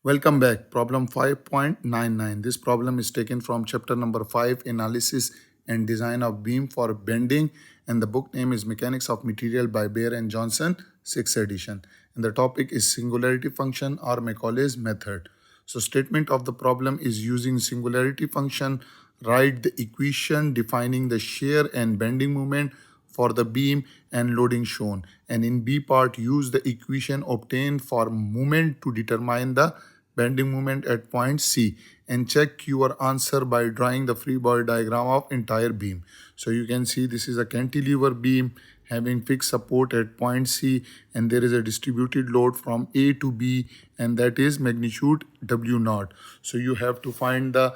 Welcome back. Problem 5.99. This problem is taken from chapter number 5, Analysis and Design of Beam for Bending, and the book name is Mechanics of Material by Beer and Johnston, 6th edition. And the topic is Singularity Function or Macaulay's method. So statement of the problem is using singularity function, write the equation defining the shear and bending moment for the beam and loading shown, and in B part use the equation obtained for moment to determine the bending moment at point C, and check your answer by drawing the free body diagram of entire beam. So you can see this is a cantilever beam having fixed support at point C, and there is a distributed load from A to B, and that is magnitude W naught. So you have to find the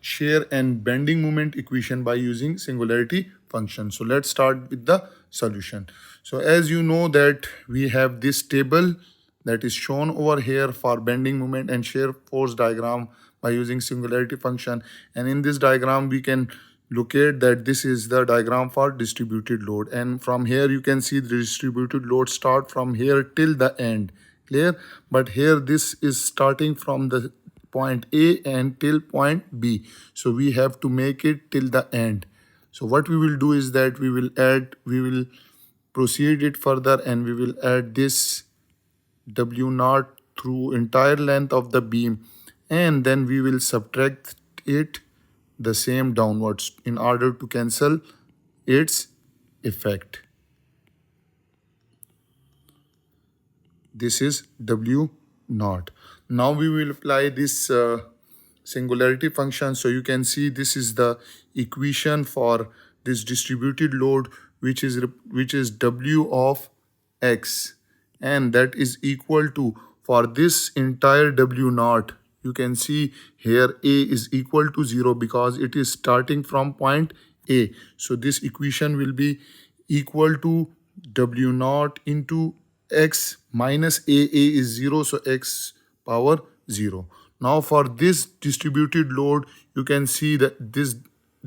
shear and bending moment equation by using singularity function. So let's start with the solution. So as you know that we have this table that is shown over here for bending moment and shear force diagram by using singularity function, and in this diagram we can locate that this is the diagram for distributed load, and from here you can see the distributed load start from here till the end. Clear? But here this is starting from the point A and till point B, so we have to make it till the end. So what we will do is that we will proceed it further, and we will add this W naught through entire length of the beam, and then we will subtract it the same downwards in order to cancel its effect. This is W naught. Now we will apply this singularity function. So you can see this is the equation for this distributed load, which is W of X, and that is equal to, for this entire W naught, you can see here A is equal to 0 because it is starting from point A. So this equation will be equal to W naught into X minus A is 0, so X power 0. Now for this distributed load, you can see that this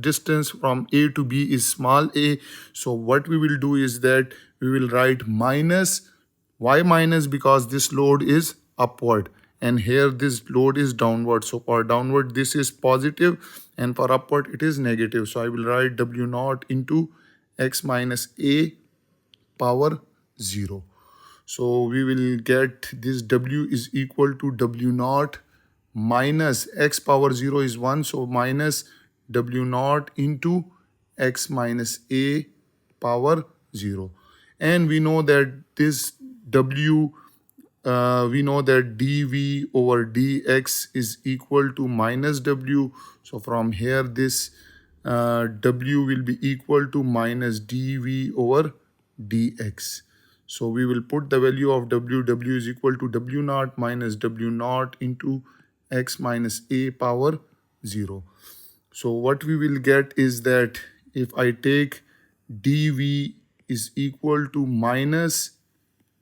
distance from A to B is small a. So what we will do is that we will write minus. Why minus? Because this load is upward and here this load is downward. So for downward this is positive and for upward it is negative. So I will write W naught into X minus A power 0. So we will get this W is equal to W naught minus X power 0 is 1. So minus W naught into X minus A power 0. And we know that this W, we know that dV over dx is equal to minus W. So from here this W will be equal to minus dV over dx. So we will put the value of W. W is equal to W naught minus W naught into X minus A power 0. So what we will get is that if I take dV is equal to minus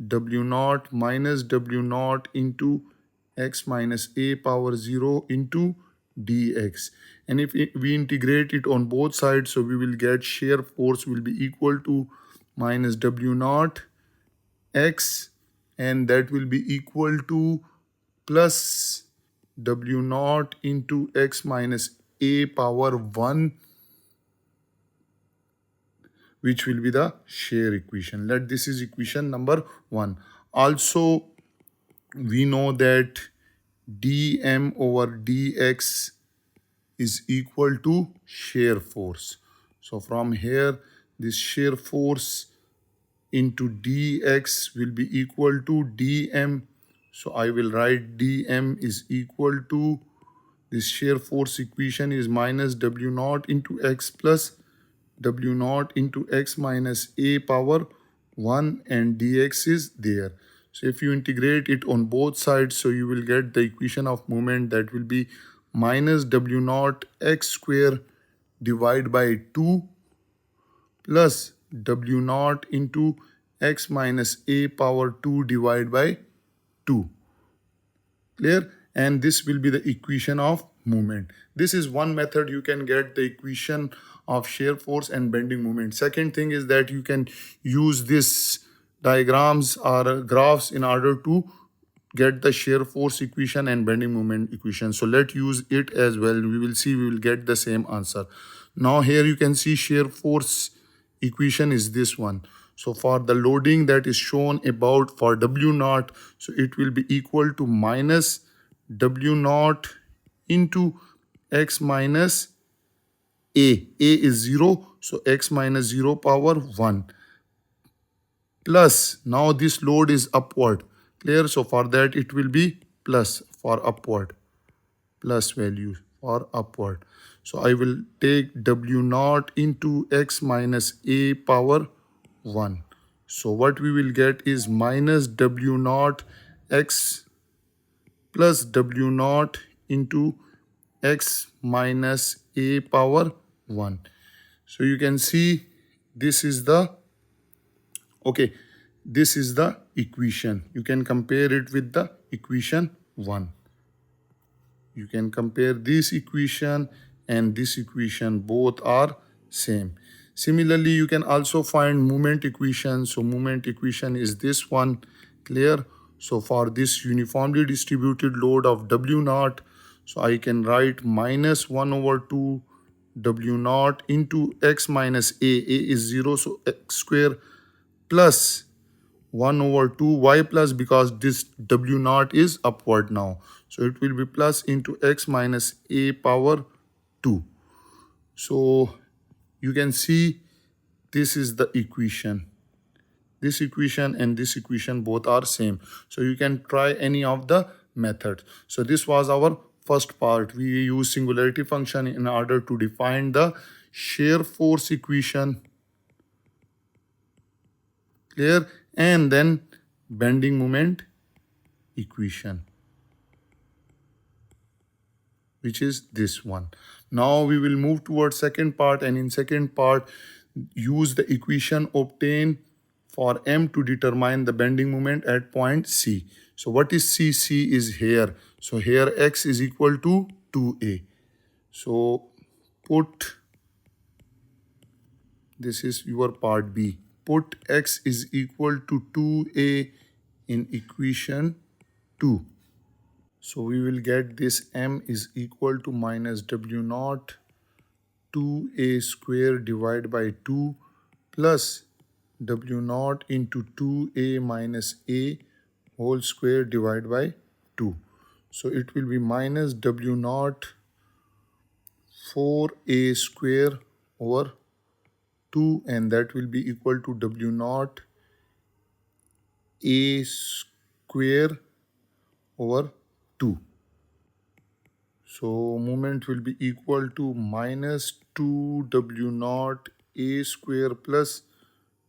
W naught minus W naught into X minus A power 0 into dx. And if we integrate it on both sides, so we will get shear force will be equal to minus W naught X, and that will be equal to plus W naught into X minus A power 1, which will be the shear equation. This is equation number 1. Also, we know that dm over dx is equal to shear force. So from here, this shear force into dx will be equal to dm. So I will write dm is equal to, this shear force equation is minus W naught into X plus W naught into X minus A power 1, and dx is there. So if you integrate it on both sides, so you will get the equation of moment that will be minus W naught X square divided by 2 plus W naught into X minus A power 2 divided by 2. Clear? And this will be the equation of moment. This is one method you can get the equation of shear force and bending moment. Second thing is that you can use this diagrams or graphs in order to get the shear force equation and bending moment equation. So let's use it as well. We will see, we will get the same answer. Now here you can see shear force equation is this one. So for the loading that is shown about for W naught, so it will be equal to minus W naught into x minus A. A is 0, so x minus 0 power 1. Plus, now this load is upward. Clear? So for that it will be plus for upward. Plus value for upward. So I will take W naught into x minus A power 1. So what we will get is minus W naught x plus W naught into x minus A power 1. So you can see this is the, okay, this is the equation. You can compare it with the equation 1. You can compare this equation and this equation, both are same. Similarly, you can also find moment equation. So moment equation is this one. Clear? So for this uniformly distributed load of W naught, so I can write minus 1 over 2 W naught into x minus A. A is 0, so x square plus 1 over 2 y plus, because this W naught is upward now. So it will be plus into x minus A power 2. So you can see this is the equation. This equation and this equation both are same. So you can try any of the methods. So this was our first part. We use singularity function in order to define the shear force equation. Clear? And then bending moment equation, which is this one. Now we will move towards second part, and in second part use the equation obtained for M to determine the bending moment at point C. So what is C? C is here. So here x is equal to 2a. So put, this is your part B. Put x is equal to 2a in equation 2. So we will get this M is equal to minus W naught 2a square divided by 2 plus W naught into 2a minus a whole square divided by 2. So it will be minus W naught 4a square over 2, and that will be equal to W naught a square over 2. So moment will be equal to minus 2 W naught a square plus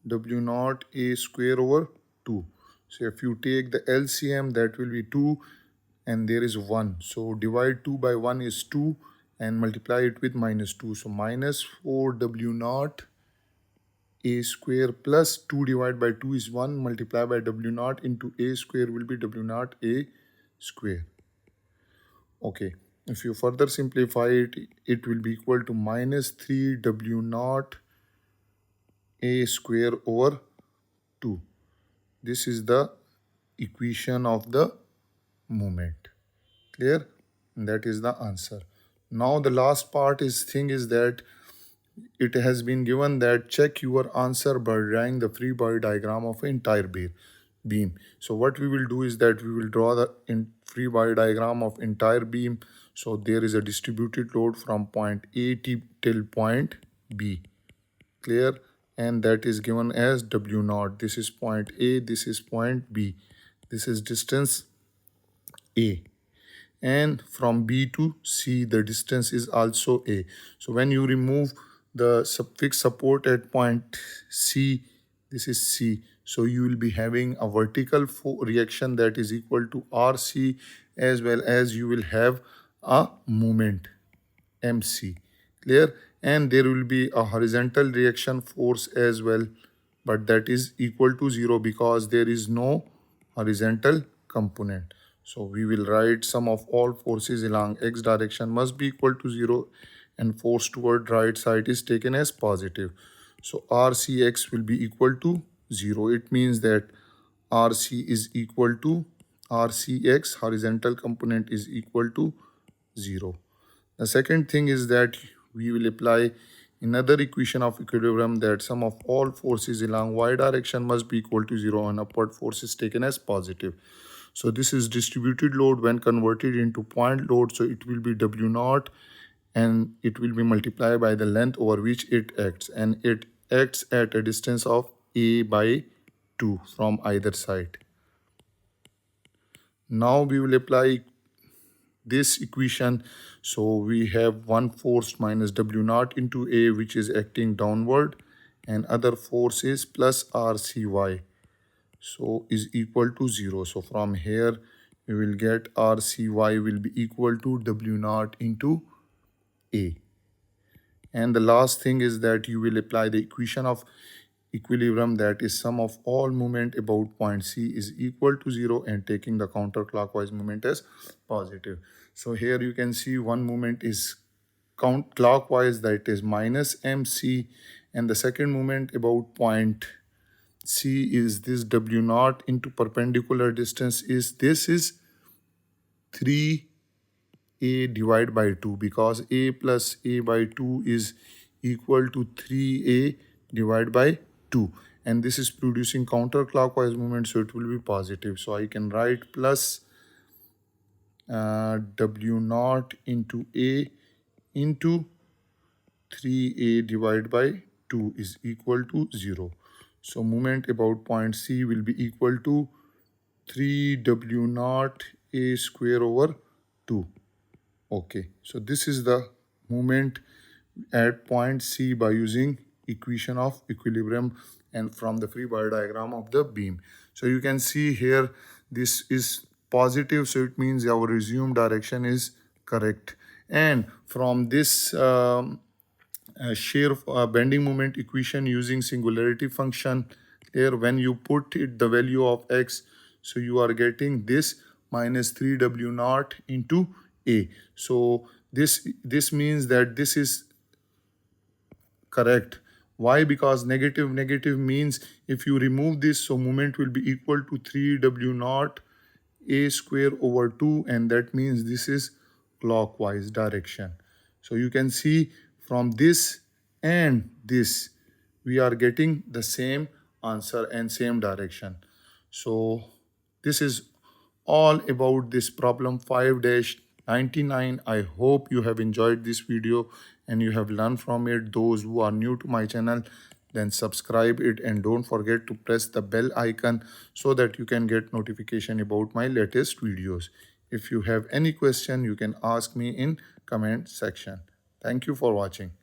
W naught a square over 2. So if you take the LCM, that will be 2 and there is 1. So divide 2 by 1 is 2 and multiply it with minus 2. So minus 4 W naught a square plus 2 divided by 2 is 1, multiply by W naught into a square will be W naught a square. Okay, if you further simplify it, it will be equal to minus 3 W naught a square over 2. This is the equation of the moment. Clear? And that is the answer. Now the last part is that it has been given that check your answer by drawing the free body diagram of entire beam. So what we will do is that we will draw the free body diagram of entire beam. So there is a distributed load from point A till point B. Clear? And that is given as W naught. This is point A, this is point B. This is distance A. And from B to C, the distance is also A. So when you remove the fixed support at point C, this is C. So you will be having a vertical reaction that is equal to RC, as well as you will have a moment MC. Clear? And there will be a horizontal reaction force as well, but that is equal to 0 because there is no horizontal component. So we will write sum of all forces along x direction must be equal to 0 and force toward right side is taken as positive. So RCX will be equal to 0. It means that RC is equal to RCX, horizontal component, is equal to 0. The second thing is that we will apply another equation of equilibrium, that sum of all forces along y direction must be equal to 0 and upward force is taken as positive. So this is distributed load when converted into point load. So it will be W naught and it will be multiplied by the length over which it acts, and it acts at a distance of A by 2 from either side. Now we will apply this equation. So we have one force minus W naught into A, which is acting downward, and other force is plus RCY, so is equal to 0. So from here we will get RCY will be equal to W naught into A. And the last thing is that you will apply the equation of equilibrium, that is sum of all moment about point C is equal to 0 and taking the counterclockwise moment as positive. So here you can see one moment is clockwise, that is minus MC, and the second moment about point C is this W naught into perpendicular distance is 3A divided by 2, because A plus A by 2 is equal to 3A divided by 2, and this is producing counterclockwise movement, so it will be positive. So I can write plus W naught into A into 3A divided by 2 is equal to 0. So moment about point C will be equal to 3W naught A square over 2. Okay, so this is the moment at point C by using equation of equilibrium and from the free body diagram of the beam. So you can see here this is positive, so it means our resumed direction is correct. And from this shear bending moment equation using singularity function, here when you put it the value of x, so you are getting this minus 3W naught into A. So this means that this is correct. Why? Because negative means if you remove this, so moment will be equal to 3W naught A square over 2, and that means this is clockwise direction. So you can see from this and this we are getting the same answer and same direction. So this is all about this problem 5-99. I hope you have enjoyed this video and you have learned from it. Those who are new to my channel, then subscribe it and don't forget to press the bell icon so that you can get notification about my latest videos. If you have any question, you can ask me in comment section. Thank you for watching.